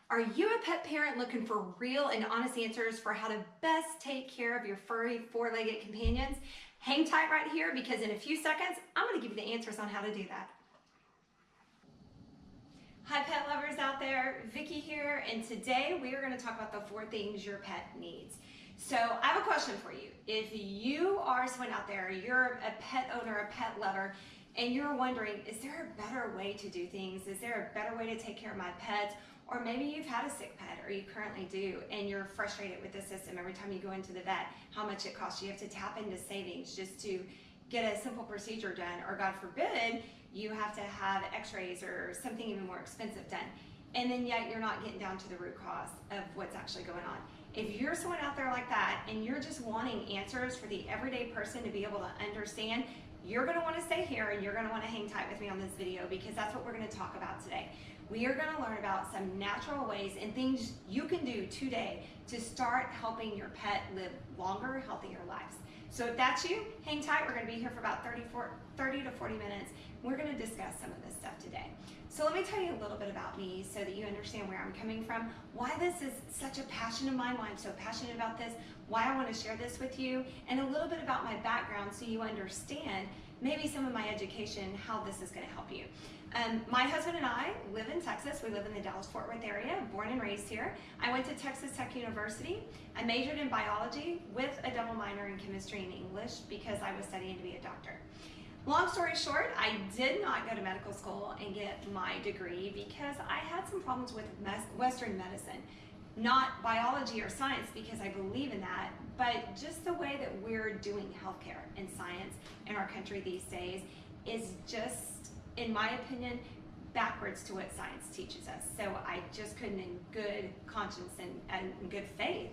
Are you a pet parent looking for real and honest answers for how to best take care of your furry four-legged companions? Hang tight right here because in a few seconds, I'm going to give you the answers on how to do that. Hi pet lovers out there, Vicki here, and today we are going to talk about the 4 things your pet needs. So I have a question for you. If you are someone out there, you're a pet owner, a pet lover, and you're wondering, is there a better way to do things? Is there a better way to take care of my pets? Or maybe you've had a sick pet, or you currently do, and you're frustrated with the system every time you go into the vet, how much it costs. You have to tap into savings just to get a simple procedure done, or God forbid, you have to have x-rays or something even more expensive done. And then yet you're not getting down to the root cause of what's actually going on. If you're someone out there like that and you're just wanting answers for the everyday person to be able to understand, you're gonna wanna stay here and you're gonna wanna hang tight with me on this video because that's what we're gonna talk about today. We are gonna learn about some natural ways and things you can do today to start helping your pet live longer, healthier lives. So if that's you, hang tight. We're gonna be here for about 30 to 40 minutes. We're gonna discuss some of this stuff today. So let me tell you a little bit about me so that you understand where I'm coming from, why this is such a passion of mine, why I'm so passionate about this, why I wanna share this with you, and a little bit about my background so you understand maybe some of my education, how this is gonna help you. My husband and I live in Texas. We live in the Dallas-Fort Worth area, born and raised here. I went to Texas Tech University. I majored in biology with a double minor in chemistry and English because I was studying to be a doctor. Long story short, I did not go to medical school and get my degree because I had some problems with Western medicine. Not biology or science because I believe in that, but just the way that we're doing healthcare and science in our country these days is just, in my opinion, backwards to what science teaches us. So I just couldn't in good conscience and good faith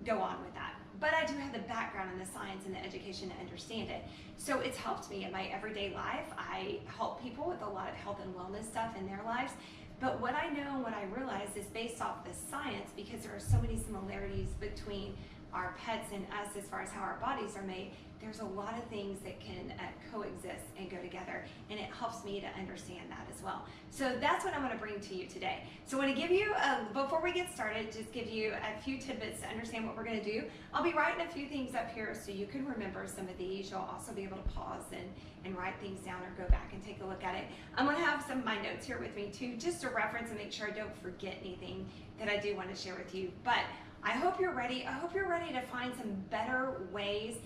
go on with that. But I do have the background in the science and the education to understand it. So it's helped me in my everyday life. I help people with a lot of health and wellness stuff in their lives. But what I know and what I realize is based off the science, because there are so many similarities between our pets and us as far as how our bodies are made, there's a lot of things that can coexist and go together, and it helps me to understand that as well. So that's what I'm going to bring to you today. So I want to give you, before we get started, just give you a few tidbits to understand what we're going to do. I'll be writing a few things up here so you can remember some of these. You'll also be able to pause and write things down or go back and take a look at it. I'm going to have some of my notes here with me too, just to reference and make sure I don't forget anything that I do want to share with you. But I hope you're ready. I hope you're ready to find some better ways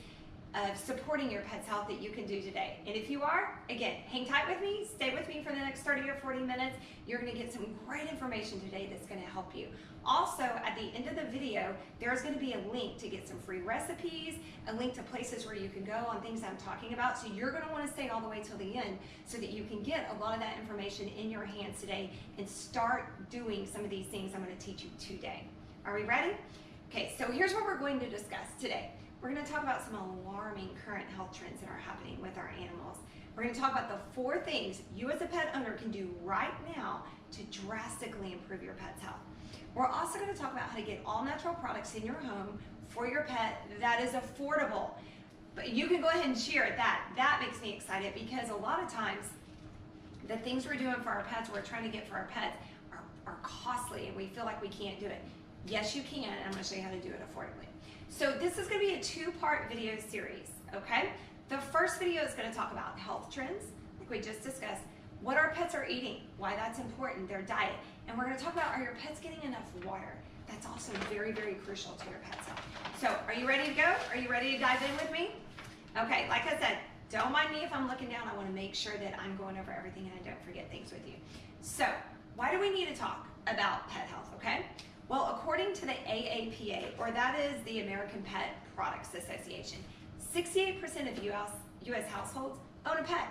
of supporting your pet's health that you can do today. And if you are, again, hang tight with me, stay with me for the next 30 or 40 minutes. You're gonna get some great information today that's gonna help you. Also, at the end of the video, there's gonna be a link to get some free recipes, a link to places where you can go on things I'm talking about. So you're gonna wanna stay all the way till the end so that you can get a lot of that information in your hands today and start doing some of these things I'm gonna teach you today. Are we ready? Okay, so here's what we're going to discuss today. We're going to talk about some alarming current health trends that are happening with our animals. We're going to talk about the 4 things you as a pet owner can do right now to drastically improve your pet's health. We're also going to talk about how to get all natural products in your home for your pet that is affordable. But you can go ahead and cheer at that. That makes me excited because a lot of times the things we're doing for our pets, we're trying to get for our pets are costly and we feel like we can't do it. Yes, you can, and I'm going to show you how to do it affordably. So this is going to be a 2-part video series, okay? The first video is going to talk about health trends, like we just discussed, what our pets are eating, why that's important, their diet, and we're going to talk about, are your pets getting enough water? That's also very, very crucial to your pet's health. So are you ready to go? Are you ready to dive in with me? Okay, like I said, don't mind me if I'm looking down. I want to make sure that I'm going over everything and I don't forget things with you. So why do we need to talk about pet health, okay? Well, according to the AAPA, or that is the American Pet Products Association, 68% of U.S. households own a pet.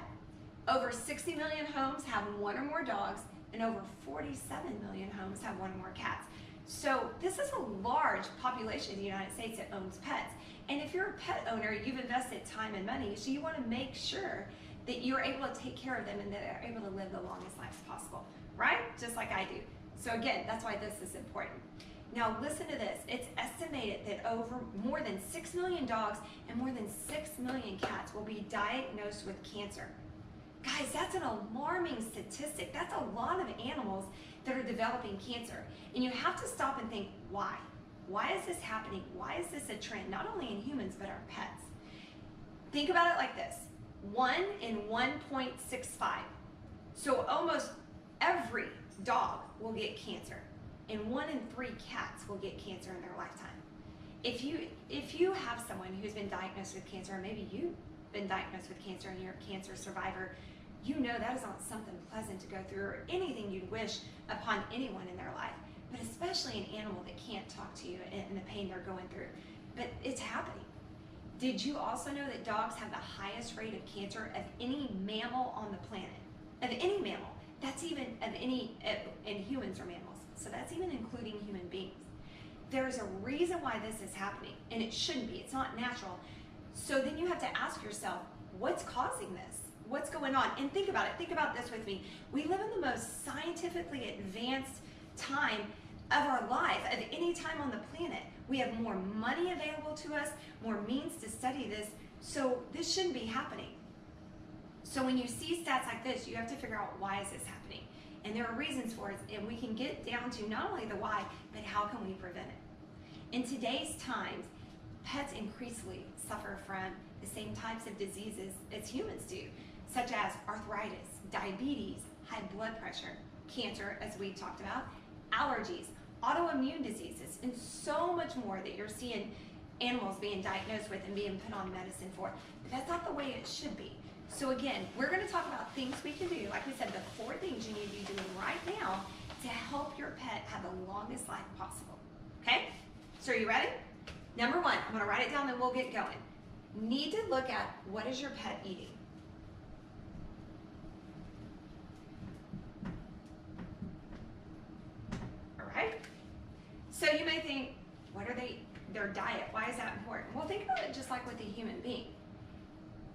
Over 60 million homes have 1 or more dogs, and over 47 million homes have 1 or more cats. So this is a large population in the United States that owns pets. And if you're a pet owner, you've invested time and money, so you want to make sure that you're able to take care of them and that they're able to live the longest lives possible, right? Just like I do. So again, that's why this is important. Now listen to this. It's estimated that over more than 6 million dogs and more than 6 million cats will be diagnosed with cancer. Guys, that's an alarming statistic. That's a lot of animals that are developing cancer. And you have to stop and think, why? Why is this happening? Why is this a trend, not only in humans, but our pets? Think about it like this, 1 in 1.65. So almost every dog will get cancer, and 1 in 3 cats will get cancer in their lifetime. If you have someone who's been diagnosed with cancer, or maybe you've been diagnosed with cancer and you're a cancer survivor, you know that is not something pleasant to go through or anything you'd wish upon anyone in their life, but especially an animal that can't talk to you and the pain they're going through. But it's happening. Did you also know that dogs have the highest rate of cancer of any mammal on the planet? Of any mammal. That's even of any, and humans are mammals. So that's even including human beings. There's a reason why this is happening, and it shouldn't be. It's not natural. So then you have to ask yourself, what's causing this? What's going on? And think about it. Think about this with me. We live in the most scientifically advanced time of our life, of any time on the planet. We have more money available to us, more means to study this, so this shouldn't be happening. So when you see stats like this, you have to figure out, why is this happening? And there are reasons for it, and we can get down to not only the why, but how can we prevent it? In today's times, pets increasingly suffer from the same types of diseases as humans do, such as arthritis, diabetes, high blood pressure, cancer, as we talked about, allergies, autoimmune diseases, and so much more that you're seeing animals being diagnosed with and being put on medicine for. But that's not the way it should be. So again, we're going to talk about things we can do. Like we said, the 4 things you need to be doing right now to help your pet have the longest life possible. Okay? So are you ready? Number 1, I'm going to write it down, then we'll get going. Need to look at, what is your pet eating? All right? So you may think, what are their diet? Why is that important? Well, think about it just like with a human being.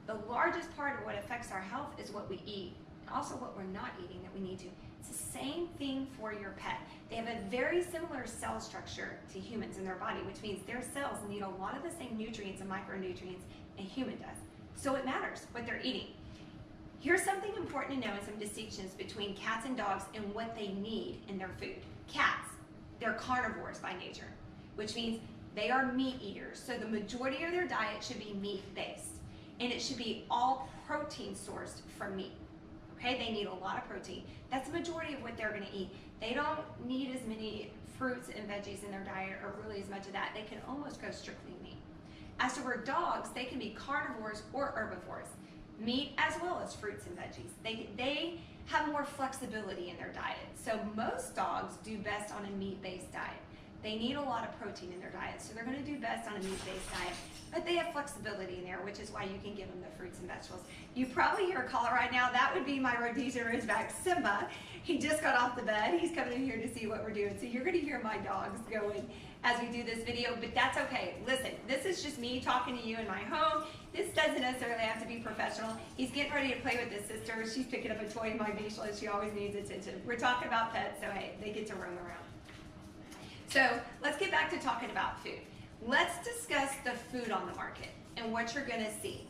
The largest part of what affects our health is what we eat, and also what we're not eating that we need to. It's the same thing for your pet. They have a very similar cell structure to humans in their body, which means their cells need a lot of the same nutrients and micronutrients a human does. So it matters what they're eating. Here's something important to know, and some distinctions between cats and dogs and what they need in their food. Cats, they're carnivores by nature, which means they are meat eaters. So the majority of their diet should be meat-based. And it should be all protein sourced from meat. Okay, they need a lot of protein. That's the majority of what they're gonna eat. They don't need as many fruits and veggies in their diet, or really as much of that. They can almost go strictly meat. As for dogs, they can be carnivores or herbivores. Meat as well as fruits and veggies. They have more flexibility in their diet. So most dogs do best on a meat-based diet. They need a lot of protein in their diet, so they're gonna do best on a meat-based diet. But they have flexibility in there, which is why you can give them the fruits and vegetables. You probably hear a caller right now. That would be my Rhodesian Ridgeback, Simba. He just got off the bed. He's coming in here to see what we're doing. So you're gonna hear my dogs going as we do this video, but that's okay. Listen, this is just me talking to you in my home. This doesn't necessarily have to be professional. He's getting ready to play with his sister. She's picking up a toy in my beach list. She always needs attention. We're talking about pets, so hey, they get to roam around. So let's get back to talking about food. Let's discuss the food on the market and what you're gonna see,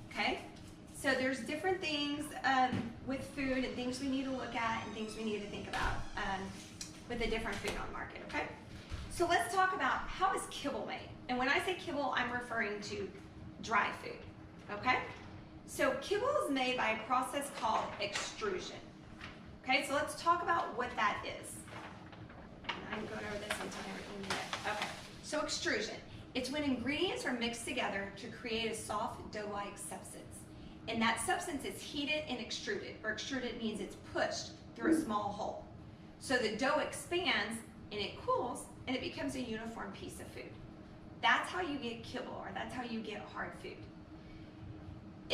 okay? So there's different things with food and things we need to look at and things we need to think about with the different food on the market, okay? So let's talk about, how is kibble made? And when I say kibble, I'm referring to dry food, okay? So kibble is made by a process called extrusion, okay? So let's talk about what that is. I'm going over this until everything you know. Okay, so extrusion. It's when ingredients are mixed together to create a soft dough-like substance. And that substance is heated and extruded, or extruded means it's pushed through a small hole. So the dough expands and it cools and it becomes a uniform piece of food. That's how you get kibble, or that's how you get hard food.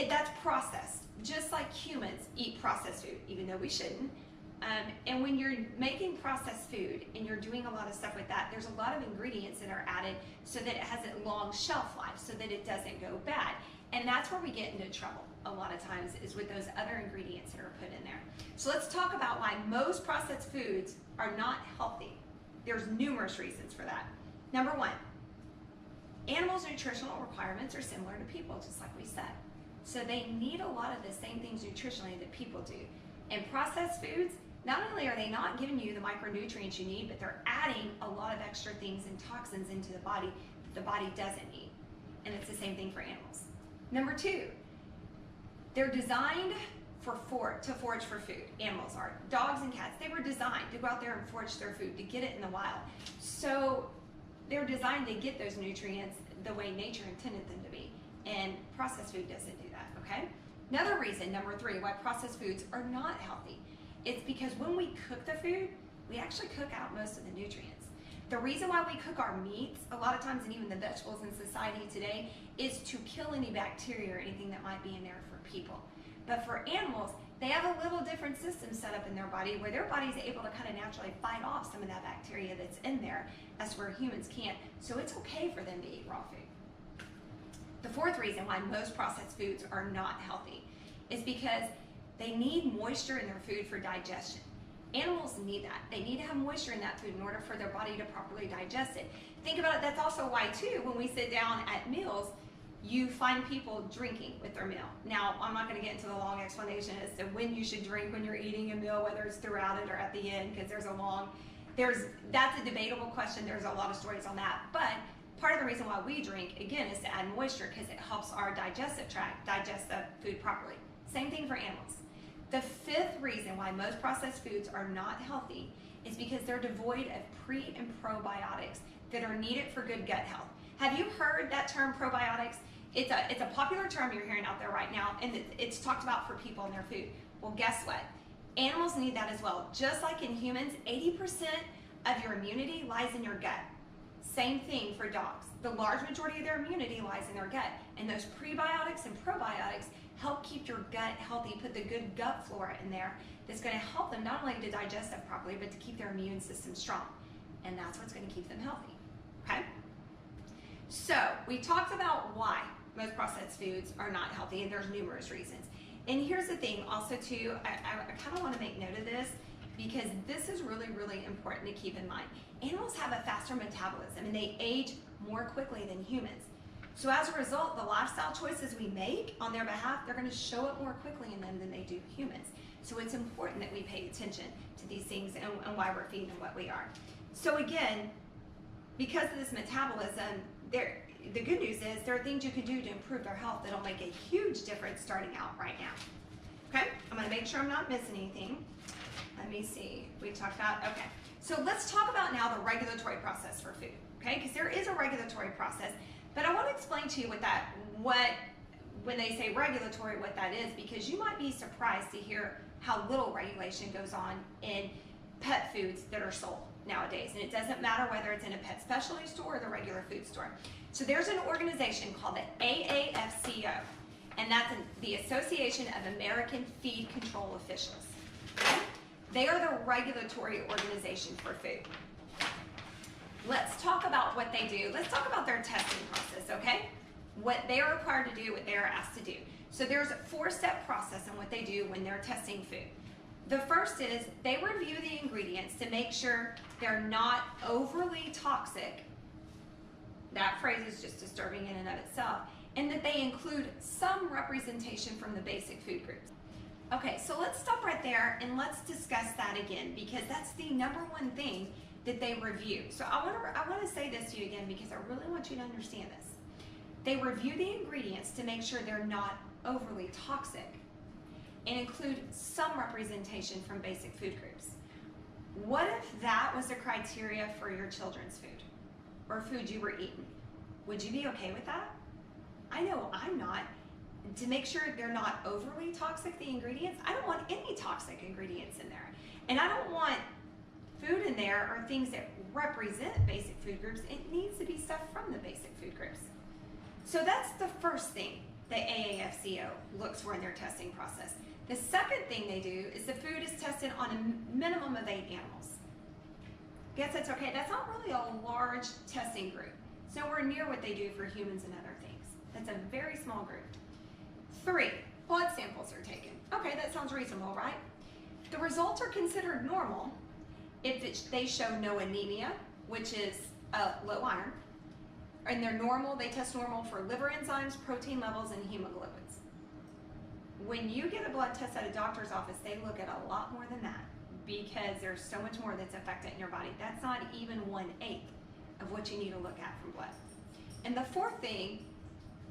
That's processed, just like humans eat processed food, even though we shouldn't. And when you're making processed food and you're doing a lot of stuff with that, there's a lot of ingredients that are added so that it has a long shelf life, so that it doesn't go bad. And that's where we get into trouble a lot of times, is with those other ingredients that are put in there. So let's talk about why most processed foods are not healthy. There's numerous reasons for that. Number 1, animals' nutritional requirements are similar to people, just like we said. So they need a lot of the same things nutritionally that people do. And processed foods, not only are they not giving you the micronutrients you need, but they're adding a lot of extra things and toxins into the body that the body doesn't need. And it's the same thing for animals. Number 2, they're designed to forage for food. Animals are. Dogs and cats, they were designed to go out there and forage their food, to get it in the wild. So they're designed to get those nutrients the way nature intended them to be. And processed food doesn't do that, okay? Another reason, number 3, why processed foods are not healthy, it's because when we cook the food, we actually cook out most of the nutrients. The reason why we cook our meats, a lot of times, and even the vegetables in society today, is to kill any bacteria or anything that might be in there for people. But for animals, they have a little different system set up in their body where their body's able to kind of naturally fight off some of that bacteria that's in there, as where humans can't. So it's okay for them to eat raw food. The 4th reason why most processed foods are not healthy is because they need moisture in their food for digestion. Animals need that. They need to have moisture in that food in order for their body to properly digest it. Think about it, that's also why too, when we sit down at meals, you find people drinking with their meal. Now, I'm not gonna get into the long explanation as to when you should drink when you're eating a meal, whether it's throughout it or at the end, because that's a debatable question. There's a lot of stories on that. But part of the reason why we drink, again, is to add moisture because it helps our digestive tract digest the food properly. Same thing for animals. The 5th reason why most processed foods are not healthy is because they're devoid of pre and probiotics that are needed for good gut health. Have you heard that term, probiotics? It's a popular term you're hearing out there right now, and it's talked about for people in their food. Well, guess what? Animals need that as well. Just like in humans, 80% of your immunity lies in your gut. Same thing for dogs. The large majority of their immunity lies in their gut, and those prebiotics and probiotics help keep your gut healthy, put the good gut flora in there that's going to help them not only to digest it properly, but to keep their immune system strong. And that's what's going to keep them healthy, okay? So we talked about why most processed foods are not healthy, and there's numerous reasons. And here's the thing also too, I kind of want to make note of this because this is really, really important to keep in mind. Animals have a faster metabolism and they age more quickly than humans. So as a result, the lifestyle choices we make on their behalf, they're going to show up more quickly in them than they do humans. So it's important that we pay attention to these things and why we're feeding them what we are. So again, because of this metabolism, the good news is there are things you can do to improve their health that'll make a huge difference starting out right now. Okay, I'm going to make sure I'm not missing anything. Let me see. We talked about, okay. So let's talk about now the regulatory process for food, okay? Because there is a regulatory process, but I want to explain to you when they say regulatory, what that is, because you might be surprised to hear how little regulation goes on in pet foods that are sold nowadays. And it doesn't matter whether it's in a pet specialty store or the regular food store. So there's an organization called the AAFCO, and that's the Association of American Feed Control Officials. Okay? They are the regulatory organization for food. Let's talk about what they do. Let's talk about their testing process, okay? What they are required to do, what they are asked to do. So there's a 4-step process in what they do when they're testing food. The first is they review the ingredients to make sure they're not overly toxic. That phrase is just disturbing in and of itself. And that they include some representation from the basic food groups. Okay, so let's stop right there and let's discuss that again, because that's the #1 thing that they review. So I want to say this to you again because I really want you to understand this. They review the ingredients to make sure they're not overly toxic and include some representation from basic food groups. What if that was the criteria for your children's food or food you were eating? Would you be okay with that? I know I'm not. To make sure they're not overly toxic, the ingredients, I don't want any toxic ingredients in there. And I don't want food in there or things that represent basic food groups. It needs to be stuff from the basic food groups. So that's the first thing the AAFCO looks for in their testing process. The second thing they do is the food is tested on a minimum of 8 animals. Guess that's okay. That's not really a large testing group. It's nowhere near what they do for humans and other things. That's a very small group. 3, blood samples are taken. Okay, that sounds reasonable, right? The results are considered normal if they show no anemia, which is low iron, and they're normal. They test normal for liver enzymes, protein levels, and hemoglobins. When you get a blood test at a doctor's office, they look at a lot more than that because there's so much more that's affected in your body. That's not even 1/8 of what you need to look at from blood. And the fourth thing,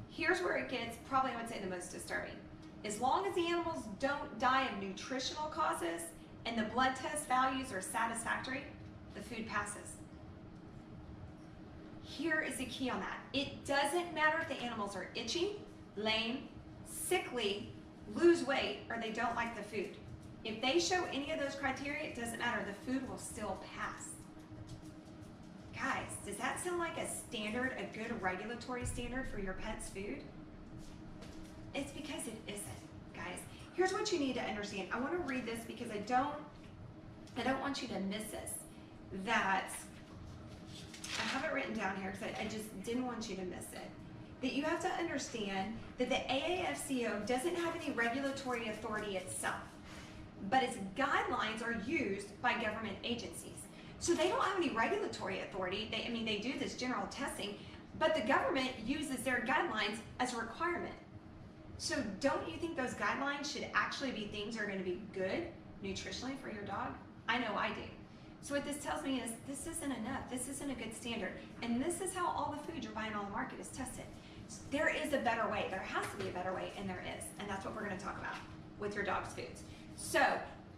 here's where it gets probably, I would say, the most disturbing. As long as the animals don't die of nutritional causes and the blood test values are satisfactory, the food passes. Here is the key on that. It doesn't matter if the animals are itchy, lame, sickly, lose weight, or they don't like the food. If they show any of those criteria, it doesn't matter. The food will still pass. Guys, does that sound like a standard, a good regulatory standard for your pet's food? It's because it isn't, guys. Here's what you need to understand. I want to read this because I don't want you to miss this. That I have it written down here because I just didn't want you to miss it. That you have to understand that the AAFCO doesn't have any regulatory authority itself, but its guidelines are used by government agencies. So they don't have any regulatory authority. They do this general testing, but the government uses their guidelines as a requirement. So don't you think those guidelines should actually be things that are going to be good nutritionally for your dog? I know I do. So what this tells me is this isn't enough. This isn't a good standard. And this is how all the food you're buying on the market is tested. So there is a better way. There has to be a better way, and there is. And that's what we're going to talk about with your dog's foods. So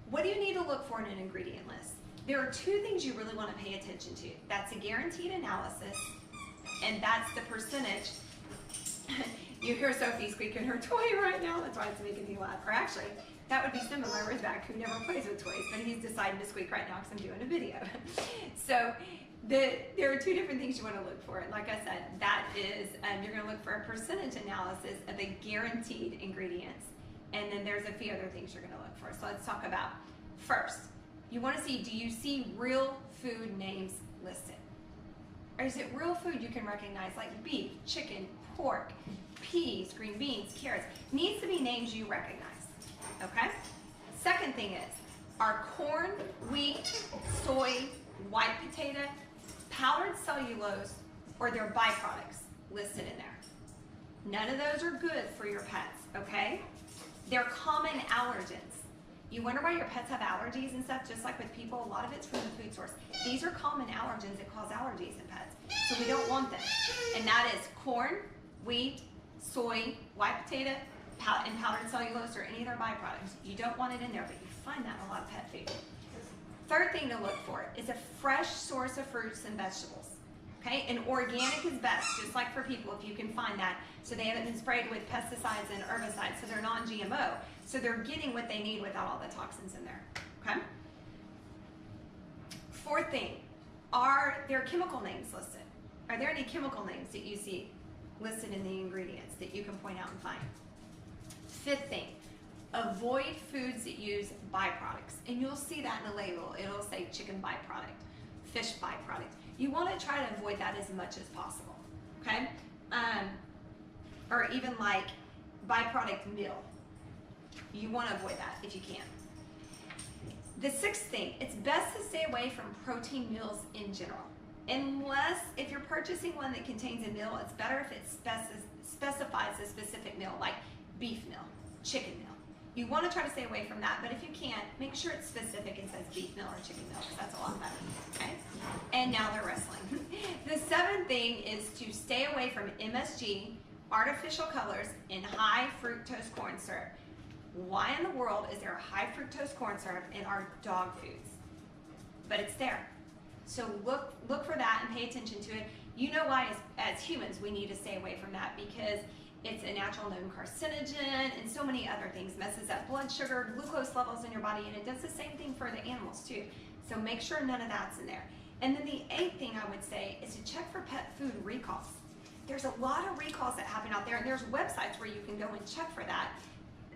what do you need to look for in an ingredient list? There are two things you really want to pay attention to. That's a guaranteed analysis, and that's the percentage. You hear Sophie squeaking her toy right now. That's why it's making me laugh. Or actually, that would be Simba, my Ridgeback, who never plays with toys, but he's decided to squeak right now because I'm doing a video. So there are two different things you want to look for. And like I said, that is, you're going to look for a percentage analysis of the guaranteed ingredients. And then there's a few other things you're going to look for. So let's talk about first. You want to see, do you see real food names listed? Or is it real food you can recognize, like beef, chicken, pork, peas, green beans, carrots? Needs to be names you recognize, okay? Second thing is, are corn, wheat, soy, white potato, powdered cellulose, or their byproducts listed in there? None of those are good for your pets, okay? They're common allergens. You wonder why your pets have allergies and stuff, just like with people. A lot of it's from the food source. These are common allergens that cause allergies in pets, so we don't want them. And that is corn, wheat, soy, white potato, and powdered cellulose, or any of their byproducts. You don't want it in there, but you find that in a lot of pet food. Third thing to look for is a fresh source of fruits and vegetables. Okay, and organic is best, just like for people, if you can find that. So they haven't been sprayed with pesticides and herbicides, so they're non-GMO. So they're getting what they need without all the toxins in there, okay? Fourth thing, are there chemical names listed? Are there any chemical names that you see listed in the ingredients that you can point out and find? Fifth thing, avoid foods that use byproducts. And you'll see that in the label. It'll say chicken byproduct, fish byproduct. You want to try to avoid that as much as possible, okay? Or even like byproduct meal. You want to avoid that if you can. The sixth thing, it's best to stay away from protein meals in general. Unless, if you're purchasing one that contains a meal, it's better if it specifies a specific meal, like beef meal, chicken meal. You want to try to stay away from that, but if you can't, make sure it's specific and says beef meal or chicken meal, because that's a lot better, okay? And now they're wrestling. The seventh thing is to stay away from MSG, artificial colors, and high fructose corn syrup. Why in the world is there high fructose corn syrup in our dog foods? But it's there. So look for that and pay attention to it. You know why, as humans, we need to stay away from that, because it's a natural known carcinogen and so many other things. Messes up blood sugar, glucose levels in your body, and it does the same thing for the animals too. So make sure none of that's in there. And then the eighth thing I would say is to check for pet food recalls. There's a lot of recalls that happen out there, and there's websites where you can go and check for that.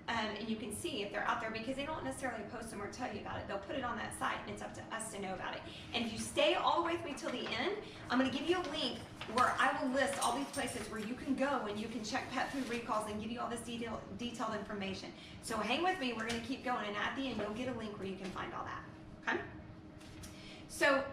And you can see if they're out there, because they don't necessarily post them or tell you about it. They'll put it on that site, and it's up to us to know about it. And if you stay all the way with me till the end, I'm going to give you a link where I will list all these places where you can go and you can check pet food recalls and give you all this detailed information. So hang with me. We're going to keep going, and at the end, you'll get a link where you can find all that. Okay? So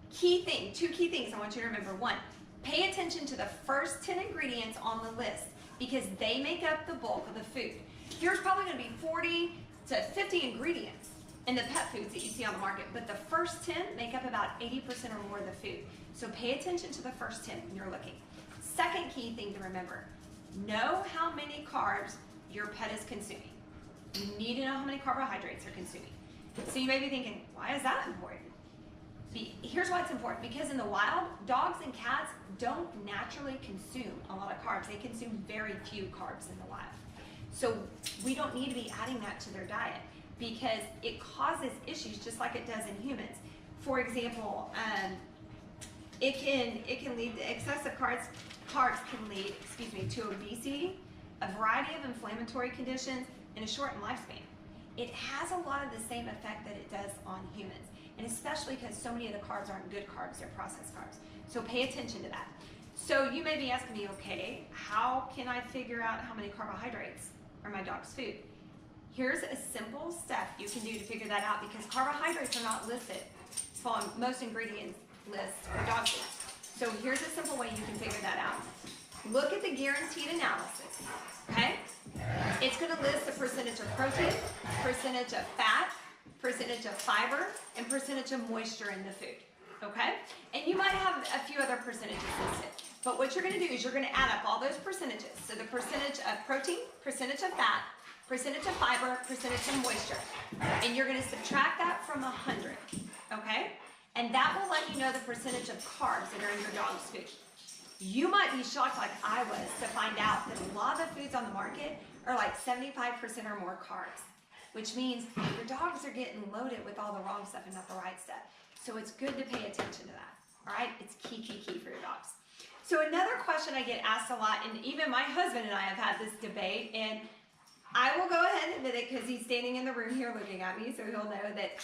two key things I want you to remember. One, pay attention to the first 10 ingredients on the list, because they make up the bulk of the food. There's probably going to be 40 to 50 ingredients, and the pet foods that you see on the market, but the first 10 make up about 80% or more of the food. So pay attention to the first 10 when you're looking. Second key thing to remember, know how many carbs your pet is consuming. You need to know how many carbohydrates they're consuming. So you may be thinking, why is that important? Here's why it's important. Because in the wild, dogs and cats don't naturally consume a lot of carbs. They consume very few carbs in the wild. So we don't need to be adding that to their diet because it causes issues just like it does in humans. For example, it can lead to excessive carbs can lead, to obesity, a variety of inflammatory conditions, and a shortened lifespan. It has a lot of the same effect that it does on humans, and especially because so many of the carbs aren't good carbs, they're processed carbs. So pay attention to that. So you may be asking me, okay, how can I figure out how many carbohydrates are my dog's food? Here's a simple step you can do to figure that out because carbohydrates are not listed on most ingredients lists for dog food. So here's a simple way you can figure that out. Look at the guaranteed analysis, okay? It's gonna list the percentage of protein, percentage of fat, percentage of fiber, and percentage of moisture in the food, okay? And you might have a few other percentages listed, but what you're gonna do is you're gonna add up all those percentages. So the percentage of protein, percentage of fat, percentage of fiber, percentage of moisture, and you're gonna subtract that from 100, okay? And that will let you know the percentage of carbs that are in your dog's food. You might be shocked like I was to find out that a lot of the foods on the market are like 75% or more carbs, which means your dogs are getting loaded with all the wrong stuff and not the right stuff. So it's good to pay attention to that, all right? It's key for your dogs. So another question I get asked a lot, and even my husband and I have had this debate, and I will go ahead and admit it because he's standing in the room here looking at me, so he'll know that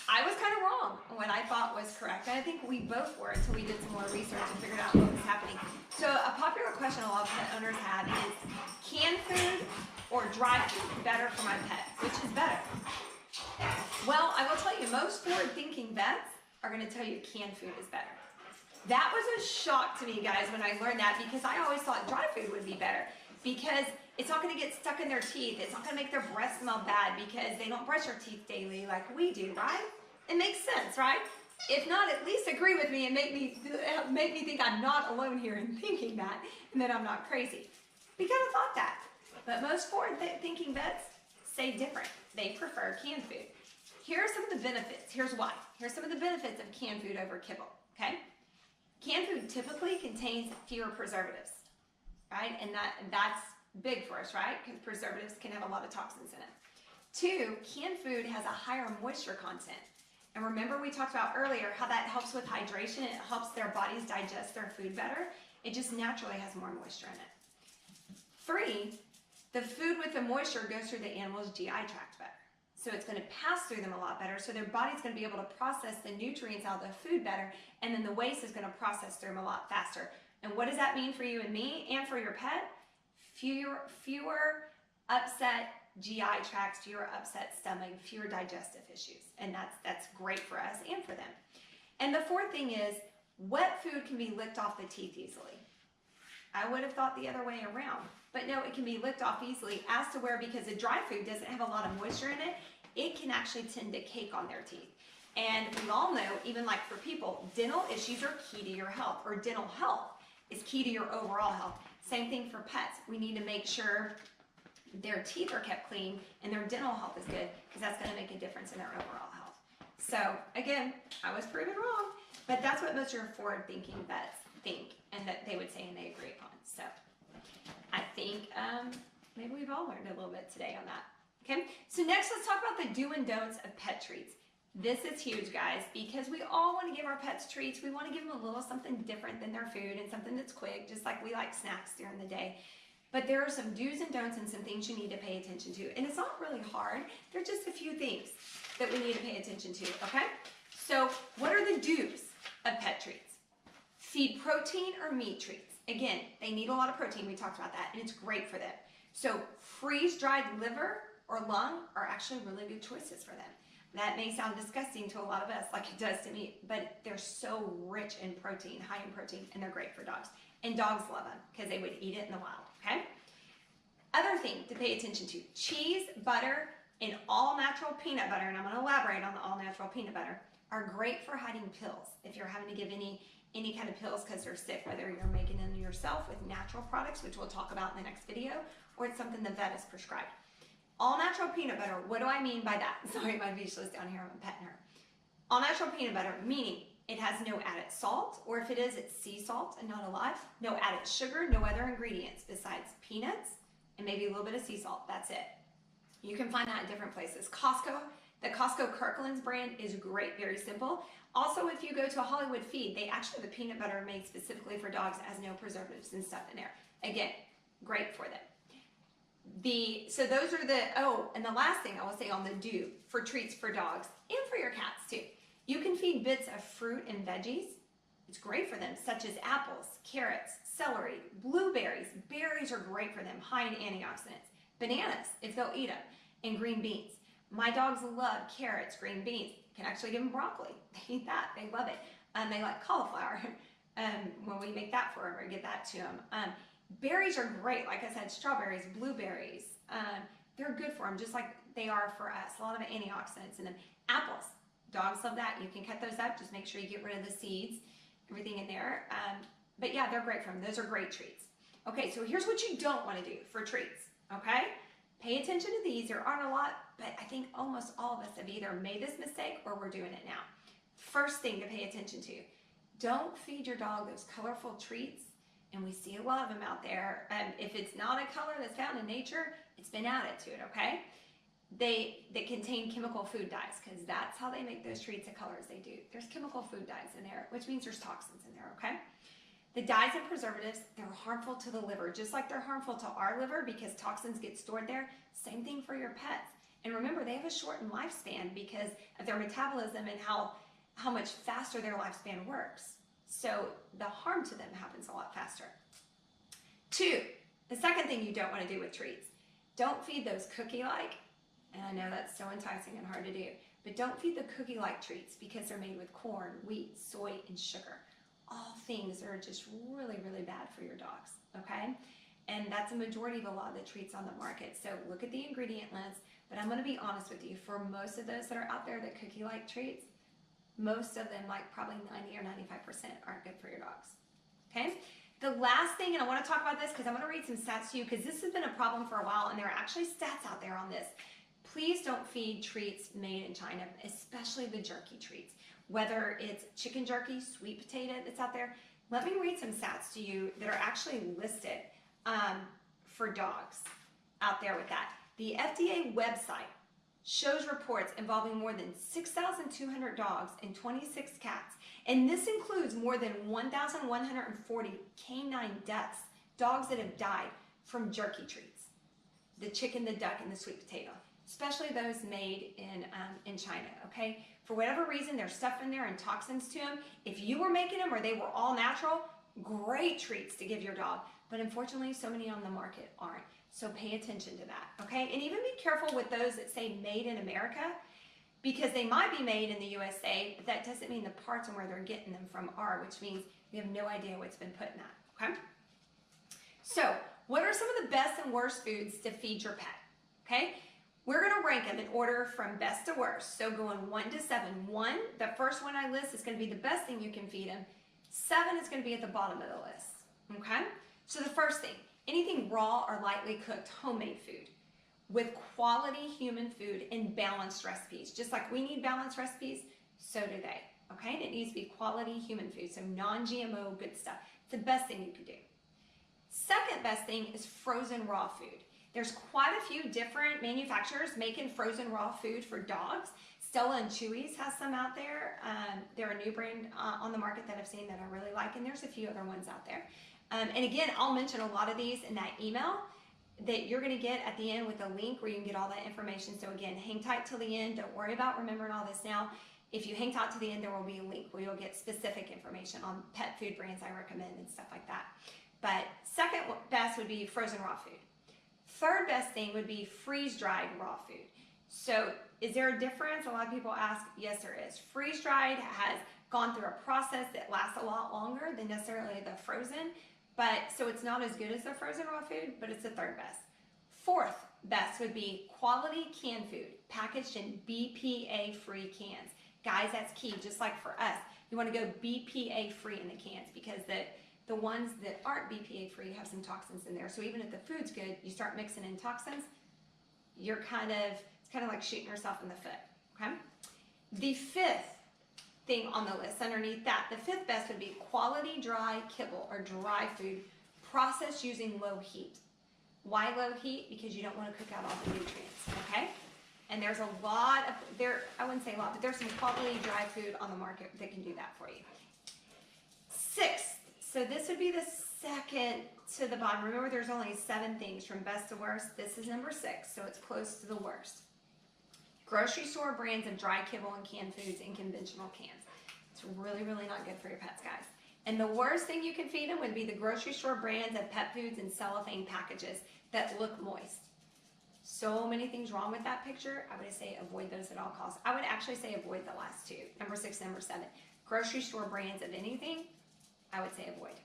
I was kind of wrong on what I thought was correct. And I think we both were until we did some more research and figured out what was happening. So a popular question a lot of pet owners have is, canned food or dry food better for my pet? Which is better? Well, I will tell you, most forward-thinking vets are going to tell you canned food is better. That was a shock to me, guys, when I learned that because I always thought dry food would be better because it's not going to get stuck in their teeth. It's not going to make their breath smell bad because they don't brush their teeth daily like we do, right? It makes sense, right? If not, at least agree with me and make me think I'm not alone here in thinking that and that I'm not crazy. We kind of thought that. But most forward-thinking vets say different. They prefer canned food. Here are some of the benefits. Here's why. Here's some of the benefits of canned food over kibble, okay? Canned food typically contains fewer preservatives, right? And that's big for us, right? Because preservatives can have a lot of toxins in it. 2, canned food has a higher moisture content. And remember we talked about earlier how that helps with hydration. It helps their bodies digest their food better. It just naturally has more moisture in it. 3, the food with the moisture goes through the animal's GI tract better. So it's going to pass through them a lot better. So their body's going to be able to process the nutrients out of the food better. And then the waste is going to process through them a lot faster. And what does that mean for you and me and for your pet? Fewer upset GI tracts, fewer upset stomach, fewer digestive issues. And that's great for us and for them. And the 4th thing is, wet food can be licked off the teeth easily. I would have thought the other way around. But no, it can be licked off easily as to where, because the dry food doesn't have a lot of moisture in it, it can actually tend to cake on their teeth. And we all know, even like for people, dental issues are key to your health, or dental health is key to your overall health. Same thing for pets. We need to make sure their teeth are kept clean and their dental health is good because that's going to make a difference in their overall health. So again, I was proven wrong, but that's what most of your forward-thinking vets think and that they would say and they agree upon. So I think maybe we've all learned a little bit today on that. Okay, so next let's talk about the do and don'ts of pet treats. This is huge, guys, because we all want to give our pets treats. We want to give them a little something different than their food and something that's quick, just like we like snacks during the day. But there are some do's and don'ts and some things you need to pay attention to. And it's not really hard. There are just a few things that we need to pay attention to, okay? So what are the do's of pet treats? Feed protein or meat treats. Again, they need a lot of protein. We talked about that, and it's great for them. So freeze-dried liver or lung are actually really good choices for them. That may sound disgusting to a lot of us, like it does to me, but they're so rich in protein, high in protein, and they're great for dogs. And dogs love them because they would eat it in the wild, okay? Other thing to pay attention to, cheese, butter, and all natural peanut butter, and I'm going to elaborate on the all natural peanut butter, are great for hiding pills. If you're having to give any kind of pills because they're sick, whether you're making them yourself with natural products, which we'll talk about in the next video, or it's something the vet has prescribed. All natural peanut butter, what do I mean by that? Sorry, my speechless down here, I'm petting her. All natural peanut butter, meaning it has no added salt, or if it is, it's sea salt and not alive. No added sugar, no other ingredients besides peanuts and maybe a little bit of sea salt. That's it. You can find that in different places. Costco, the Costco Kirkland's brand is great, very simple. Also, if you go to a Hollywood feed, they actually have the peanut butter made specifically for dogs that has no preservatives and stuff in there. Again, great for them. So those are and the last thing I will say on the do for treats for dogs and for your cats too. You can feed bits of fruit and veggies. It's great for them, such as apples, carrots, celery, blueberries. Berries are great for them, high in antioxidants. Bananas, if they'll eat them, and green beans. My dogs love carrots, green beans. You can actually give them broccoli. They eat that. They love it. They like cauliflower when we make that for them or give that to them. Berries are great. Like I said, strawberries, blueberries. They're good for them, just like they are for us. A lot of antioxidants in them. Apples. Dogs love that. You can cut those up. Just make sure you get rid of the seeds, everything in there. But yeah, they're great for them. Those are great treats. Okay, so here's what you don't want to do for treats. Okay? Pay attention to these. There aren't a lot, but I think almost all of us have either made this mistake or we're doing it now. First thing to pay attention to, don't feed your dog those colorful treats, and we see a lot of them out there. If it's not a color that's found in nature, it's been added to it, okay? They contain chemical food dyes, because that's how they make those treats the colors they do. There's chemical food dyes in there, which means there's toxins in there, okay? The dyes and preservatives, they're harmful to the liver, just like they're harmful to our liver because toxins get stored there. Same thing for your pets. And remember, they have a shortened lifespan because of their metabolism and how much faster their lifespan works. So the harm to them happens a lot faster. 2, the second thing you don't want to do with treats, don't feed those cookie-like, and I know that's so enticing and hard to do, but don't feed the cookie-like treats because they're made with corn, wheat, soy, and sugar. All things that are just really, really bad for your dogs, okay? And that's a majority of a lot of the treats on the market. So look at the ingredient list, but I'm gonna be honest with you, for most of those that are out there that cookie-like treats, most of them, like probably 90 or 95%, aren't good for your dogs, okay? The last thing, and I wanna talk about this because I'm gonna read some stats to you because this has been a problem for a while and there are actually stats out there on this. Please don't feed treats made in China, especially the jerky treats. Whether it's chicken jerky, sweet potato that's out there. Let me read some stats to you that are actually listed for dogs out there with that. The FDA website shows reports involving more than 6,200 dogs and 26 cats. And this includes more than 1,140 canine deaths, dogs that have died from jerky treats. The chicken, the duck, and the sweet potato, especially those made in China, okay? For whatever reason, there's stuff in there and toxins to them. If you were making them or they were all natural, great treats to give your dog. But unfortunately, so many on the market aren't. So pay attention to that, okay? And even be careful with those that say made in America, because they might be made in the USA, but that doesn't mean the parts and where they're getting them from are, which means we have no idea what's been put in that, okay? So what are some of the best and worst foods to feed your pet, okay? We're gonna rank them in order from best to worst. So going 1 to 7. 1, the first one I list is gonna be the best thing you can feed them. 7 is gonna be at the bottom of the list, okay? So the first thing, anything raw or lightly cooked homemade food with quality human food and balanced recipes. Just like we need balanced recipes, so do they, okay? And it needs to be quality human food, so non-GMO, good stuff. It's the best thing you could do. Second best thing is frozen raw food. There's quite a few different manufacturers making frozen raw food for dogs. Stella and Chewy's has some out there. They're a new brand on the market that I've seen that I really like, and there's a few other ones out there. And again, I'll mention a lot of these in that email that you're gonna get at the end with a link where you can get all that information. So again, hang tight till the end. Don't worry about remembering all this now. If you hang tight to the end, there will be a link where you'll get specific information on pet food brands I recommend and stuff like that. But second best would be frozen raw food. Third best thing would be freeze-dried raw food. So is there a difference? A lot of people ask, yes, there is. Freeze-dried has gone through a process that lasts a lot longer than necessarily the frozen, but so it's not as good as the frozen raw food, but it's the third best. Fourth best would be quality canned food, packaged in BPA-free cans. Guys, that's key, just like for us. You want to go BPA-free in the cans because the ones that aren't BPA-free have some toxins in there. So even if the food's good, you start mixing in toxins, it's kind of like shooting yourself in the foot, okay? The fifth thing on the list underneath that, the fifth best would be quality dry kibble or dry food processed using low heat. Why low heat? Because you don't want to cook out all the nutrients, okay? And there's a lot of, I wouldn't say a lot, but there's some quality dry food on the market that can do that for you. Sixth, so this would be the second to the bottom. Remember, there's only 7 things from best to worst. This is number 6, so it's close to the worst. Grocery store brands of dry kibble and canned foods in conventional cans. It's really, really not good for your pets, guys. And the worst thing you can feed them would be the grocery store brands of pet foods in cellophane packages that look moist. So many things wrong with that picture. I would say avoid those at all costs. I would actually say avoid the last 2, number 6, number 7. Grocery store brands of anything, I would say avoid.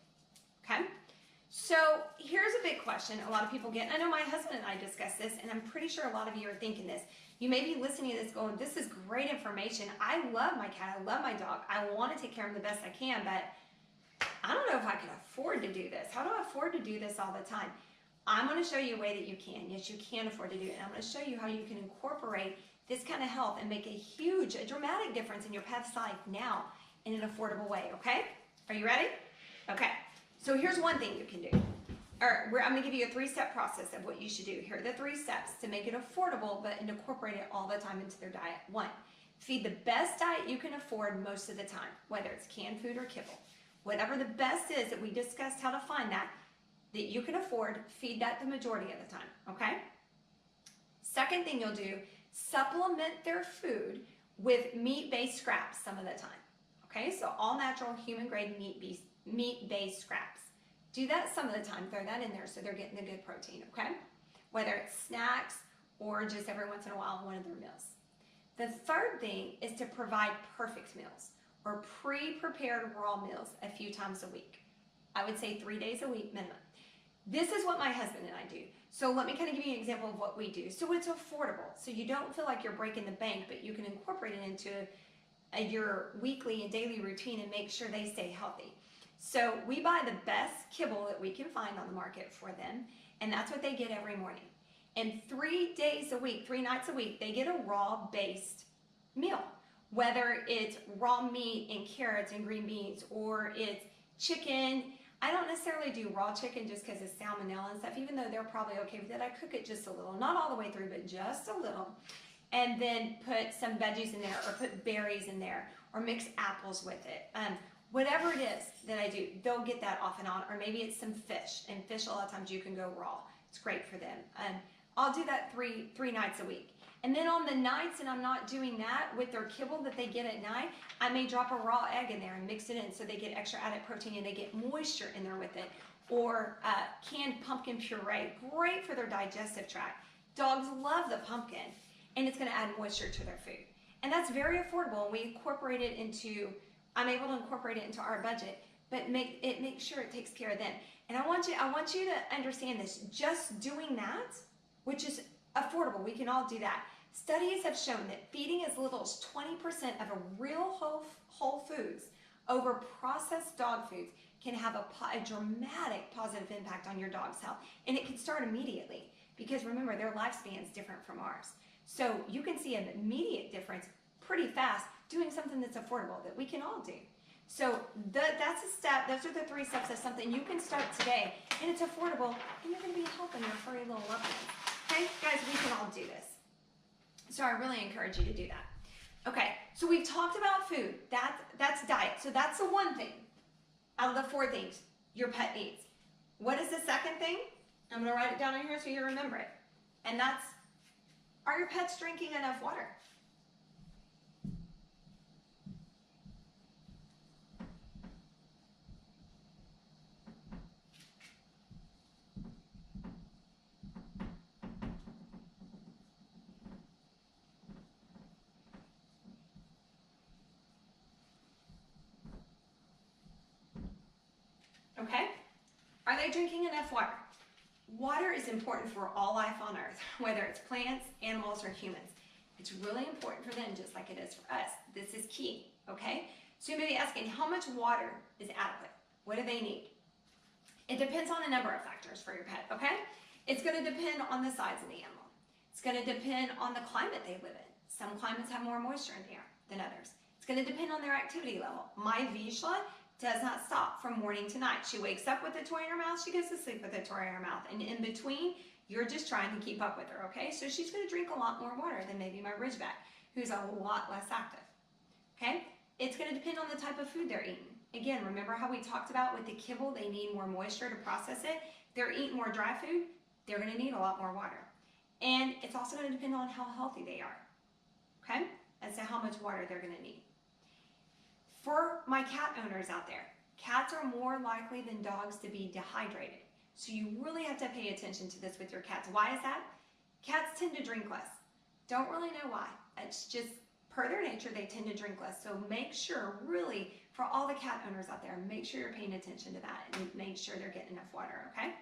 Okay? So here's a big question a lot of people get. I know my husband and I discussed this, and I'm pretty sure a lot of you are thinking this. You may be listening to this going, this is great information. I love my cat. I love my dog. I want to take care of them the best I can, but I don't know if I can afford to do this. How do I afford to do this all the time? I'm going to show you a way that you can. Yes, you can afford to do it. And I'm going to show you how you can incorporate this kind of health and make a dramatic difference in your pet's life now in an affordable way, okay? Are you ready? Okay. So here's one thing you can do. I'm going to give you a 3-step process of what you should do. Here are the 3 steps to make it affordable, but incorporate it all the time into their diet. 1, feed the best diet you can afford most of the time, whether it's canned food or kibble. Whatever the best is that we discussed how to find that you can afford, feed that the majority of the time, okay? Second thing you'll do, supplement their food with meat-based scraps some of the time, okay? So all natural human-grade meat-based scraps. Do that some of the time, throw that in there so they're getting the good protein, okay? Whether it's snacks or just every once in a while in one of their meals. The third thing is to provide perfect meals or pre-prepared raw meals a few times a week. I would say 3 days a week minimum. This is what my husband and I do. So let me kind of give you an example of what we do. So it's affordable. So you don't feel like you're breaking the bank, but you can incorporate it into your weekly and daily routine and make sure they stay healthy. So we buy the best kibble that we can find on the market for them, and that's what they get every morning. And 3 days a week, 3 nights a week, they get a raw-based meal. Whether it's raw meat and carrots and green beans, or it's chicken. I don't necessarily do raw chicken just because of salmonella and stuff, even though they're probably okay with it. I cook it just a little, not all the way through, but just a little. And then put some veggies in there, or put berries in there, or mix apples with it. Whatever it is that I do, they'll get that off and on, or maybe it's some fish, and fish a lot of times you can go raw. It's great for them. I'll do that three nights a week. And then on the nights that I'm not doing that, with their kibble that they get at night, I may drop a raw egg in there and mix it in so they get extra added protein and they get moisture in there with it. Or canned pumpkin puree, great for their digestive tract. Dogs love the pumpkin, and it's going to add moisture to their food. And that's very affordable, and we incorporate it into, I'm able to incorporate it into our budget, but make sure it takes care of them. And I want you to understand this. Just doing that, which is affordable, we can all do that. Studies have shown that feeding as little as 20% of a real whole foods over processed dog foods can have a dramatic positive impact on your dog's health. And it can start immediately, because remember, their lifespan is different from ours. So you can see an immediate difference pretty fast doing something that's affordable that we can all do. So that's a step. Those are the 3 steps of something you can start today, and it's affordable, and you're going to be helping your furry little loved ones. Okay, guys, we can all do this. So I really encourage you to do that. Okay, so we've talked about food. That's diet. So that's the one thing out of the 4 things your pet needs. What is the second thing? I'm going to write it down in here so you remember it. And that's, are your pets drinking enough water? Okay? Are they drinking enough water? Water is important for all life on earth, whether it's plants, animals, or humans. It's really important for them just like it is for us. This is key, okay? So you may be asking, how much water is adequate? What do they need? It depends on a number of factors for your pet, okay? It's gonna depend on the size of the animal. It's gonna depend on the climate they live in. Some climates have more moisture in the air than others. It's gonna depend on their activity level. My Vizsla does not stop from morning to night. She wakes up with a toy in her mouth, she goes to sleep with a toy in her mouth, and in between, you're just trying to keep up with her, okay? So she's gonna drink a lot more water than maybe my Ridgeback, who's a lot less active, okay? It's gonna depend on the type of food they're eating. Again, remember how we talked about with the kibble, they need more moisture to process it? They're eating more dry food, they're gonna need a lot more water. And it's also gonna depend on how healthy they are, okay? As to how much water they're gonna need. For my cat owners out there, cats are more likely than dogs to be dehydrated. So you really have to pay attention to this with your cats. Why is that? Cats tend to drink less. Don't really know why. It's just per their nature, they tend to drink less. So make sure, really, for all the cat owners out there, make sure you're paying attention to that and make sure they're getting enough water, okay?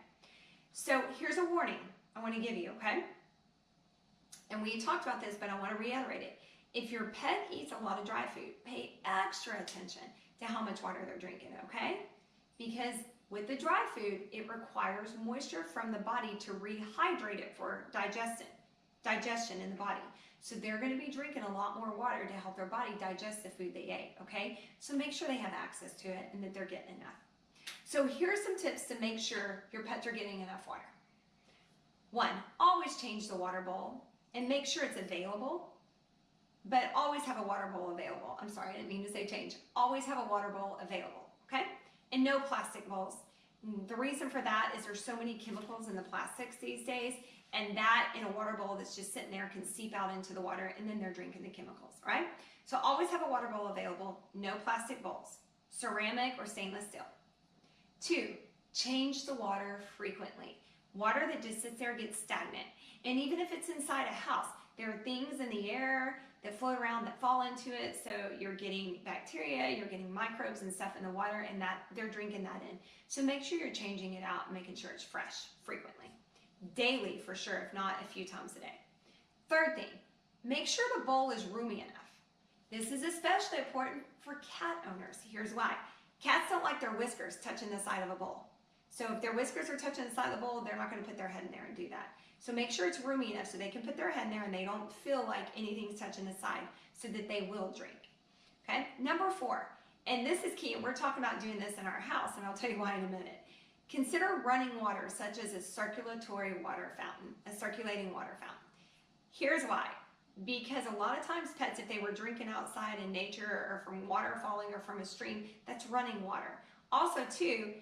So here's a warning I want to give you, okay? And we talked about this, but I want to reiterate it. If your pet eats a lot of dry food, pay extra attention to how much water they're drinking, okay? Because with the dry food, it requires moisture from the body to rehydrate it for digestion in the body. So they're going to be drinking a lot more water to help their body digest the food they ate, okay? So make sure they have access to it and that they're getting enough. So here's some tips to make sure your pets are getting enough water. 1, always change the water bowl and make sure it's available, but always have a water bowl available. I'm sorry, I didn't mean to say change. Always have a water bowl available, okay? And no plastic bowls. The reason for that is there's so many chemicals in the plastics these days, and that in a water bowl that's just sitting there can seep out into the water, and then they're drinking the chemicals, right? So always have a water bowl available, no plastic bowls, ceramic or stainless steel. 2, change the water frequently. Water that just sits there gets stagnant. And even if it's inside a house, there are things in the air that float around that fall into it, so you're getting bacteria, you're getting microbes and stuff in the water, and that they're drinking that in. So make sure you're changing it out and making sure it's fresh frequently. Daily for sure, if not a few times a day. 3rd thing, make sure the bowl is roomy enough. This is especially important for cat owners. Here's why. Cats don't like their whiskers touching the side of a bowl. So if their whiskers are touching the side of the bowl, they're not going to put their head in there and do that. So make sure it's roomy enough so they can put their head in there and they don't feel like anything's touching the side, so that they will drink. Okay? Number 4, and this is key, and we're talking about doing this in our house, and I'll tell you why in a minute. Consider running water, such as a circulatory water fountain, a circulating water fountain. Here's why. Because a lot of times pets, if they were drinking outside in nature or from water falling or from a stream, that's running water. Also, too,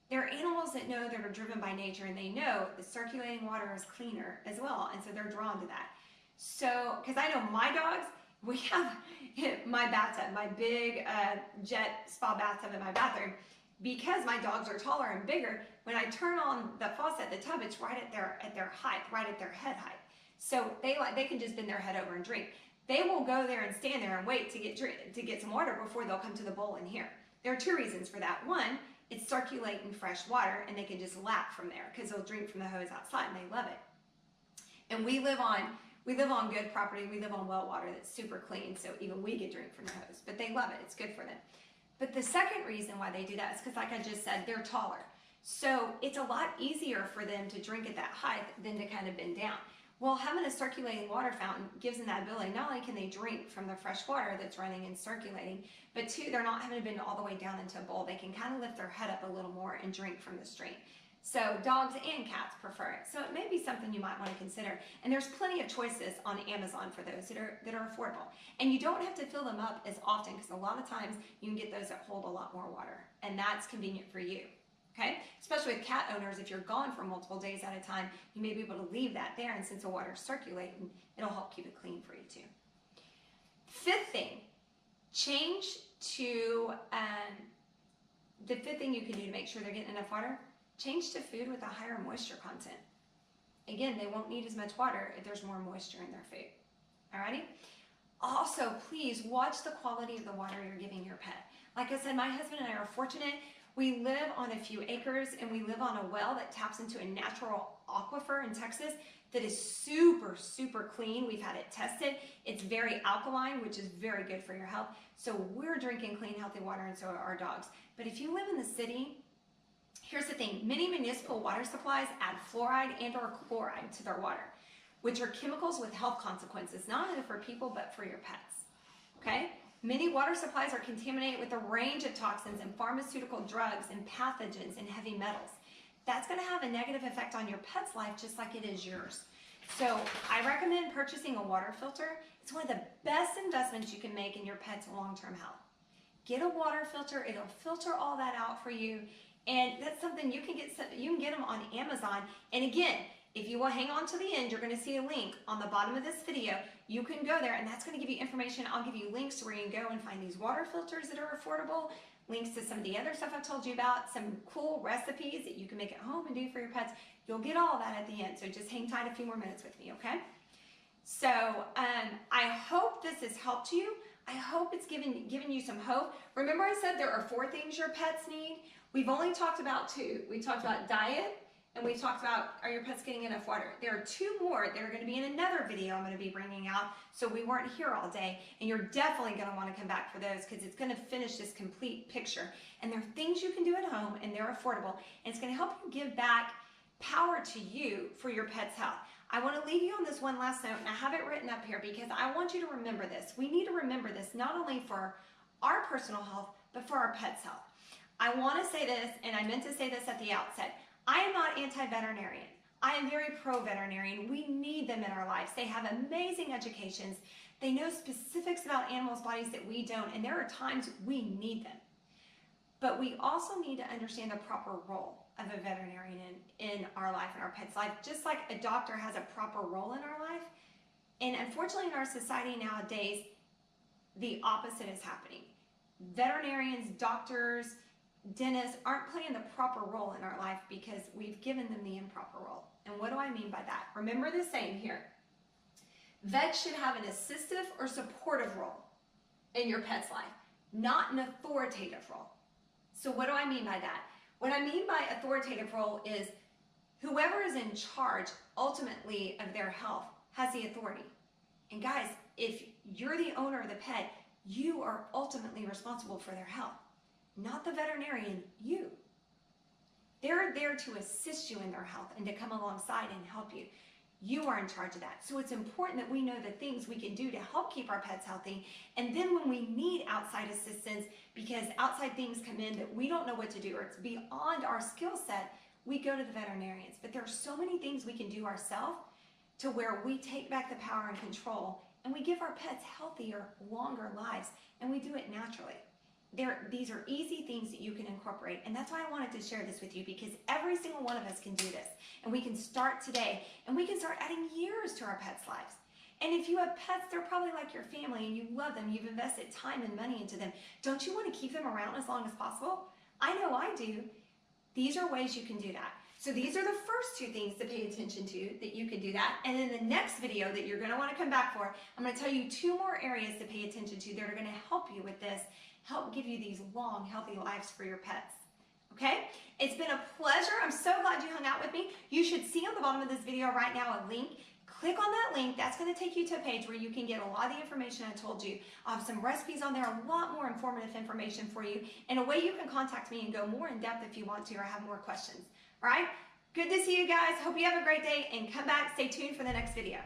there are animals that know that are driven by nature, and they know the circulating water is cleaner as well, and so they're drawn to that. So, because I know my dogs, we have my bathtub, my big jet spa bathtub in my bathroom. Because my dogs are taller and bigger, when I turn on the faucet, the tub, it's right at their height, right at their head height. So they can just bend their head over and drink. They will go there and stand there and wait to get some water before they'll come to the bowl in here. There are 2 reasons for that. 1, it's circulating fresh water, and they can just lap from there because they'll drink from the hose outside, and they love it. And we live on good property. We live on well water that's super clean, so even we get drink from the hose. But they love it. It's good for them. But the second reason why they do that is because, like I just said, they're taller. So it's a lot easier for them to drink at that height than to kind of bend down. Well, having a circulating water fountain gives them that ability. Not only can they drink from the fresh water that's running and circulating, but 2, they're not having to bend all the way down into a bowl. They can kind of lift their head up a little more and drink from the stream. So dogs and cats prefer it. So it may be something you might want to consider. And there's plenty of choices on Amazon for those that are affordable. And you don't have to fill them up as often, because a lot of times you can get those that hold a lot more water. And that's convenient for you. Okay? Especially with cat owners, if you're gone for multiple days at a time, you may be able to leave that there, and since the water's circulating, it'll help keep it clean for you too. 5th thing, change to, the 5th thing you can do to make sure they're getting enough water, change to food with a higher moisture content. Again, they won't need as much water if there's more moisture in their food. Alrighty? Also, please watch the quality of the water you're giving your pet. Like I said, my husband and I are fortunate. We live on a few acres, and we live on a well that taps into a natural aquifer in Texas that is super, super clean. We've had it tested. It's very alkaline, which is very good for your health. So we're drinking clean, healthy water, and so are our dogs. But if you live in the city, here's the thing. Many municipal water supplies add fluoride and or chloride to their water, which are chemicals with health consequences, not only for people, but for your pets, okay? Many water supplies are contaminated with a range of toxins and pharmaceutical drugs and pathogens and heavy metals. That's gonna have a negative effect on your pet's life just like it is yours. So I recommend purchasing a water filter. It's one of the best investments you can make in your pet's long-term health. Get a water filter, it'll filter all that out for you. And that's something you can get them on Amazon. And again, if you will hang on to the end, you're going to see a link on the bottom of this video. You can go there and that's going to give you information. I'll give you links to where you can go and find these water filters that are affordable, links to some of the other stuff I've told you about, some cool recipes that you can make at home and do for your pets. You'll get all of that at the end. So just hang tight a few more minutes with me, okay? So I hope this has helped you. I hope it's given you some hope. Remember I said there are 4 things your pets need? We've only talked about 2. We talked about diet, and we talked about, are your pets getting enough water? There are 2 more that are going to be in another video I'm going to be bringing out, so we weren't here all day, and you're definitely going to want to come back for those because it's going to finish this complete picture. And there are things you can do at home, and they're affordable, and it's going to help you give back power to you for your pet's health. I want to leave you on this one last note, and I have it written up here because I want you to remember this. We need to remember this not only for our personal health, but for our pet's health. I want to say this, and I meant to say this at the outset. I am not anti-veterinarian. I am very pro-veterinarian. We need them in our lives. They have amazing educations. They know specifics about animals' bodies that we don't, and there are times we need them. But we also need to understand the proper role of a veterinarian in our life, in our pet's life, just like a doctor has a proper role in our life. And unfortunately in our society nowadays, the opposite is happening. Veterinarians, doctors, dentists aren't playing the proper role in our life because we've given them the improper role. And what do I mean by that? Remember the saying here. Vets should have an assistive or supportive role in your pet's life, not an authoritative role. So what do I mean by that? What I mean by authoritative role is whoever is in charge ultimately of their health has the authority. And guys, if you're the owner of the pet, you are ultimately responsible for their health, not the veterinarian, you. They're there to assist you in their health and to come alongside and help you. You are in charge of that. So it's important that we know the things we can do to help keep our pets healthy. And then when we need outside assistance, because outside things come in that we don't know what to do or it's beyond our skill set, we go to the veterinarians. But there are so many things we can do ourselves to where we take back the power and control and we give our pets healthier, longer lives, and we do it naturally. These are easy things that you can incorporate, and that's why I wanted to share this with you, because every single one of us can do this, and we can start today, and we can start adding years to our pets' lives. And if you have pets, they're probably like your family, and you love them, you've invested time and money into them. Don't you want to keep them around as long as possible? I know I do. These are ways you can do that. So these are the first 2 things to pay attention to that you can do that. And in the next video that you're going to want to come back for, I'm going to tell you 2 more areas to pay attention to that are going to help you with this, help give you these long, healthy lives for your pets. Okay? It's been a pleasure. I'm so glad you hung out with me. You should see on the bottom of this video right now a link. Click on that link. That's going to take you to a page where you can get a lot of the information I told you. I have some recipes on there, a lot more informative information for you, and a way you can contact me and go more in depth if you want to or have more questions. All right? Good to see you guys. Hope you have a great day, and come back. Stay tuned for the next video.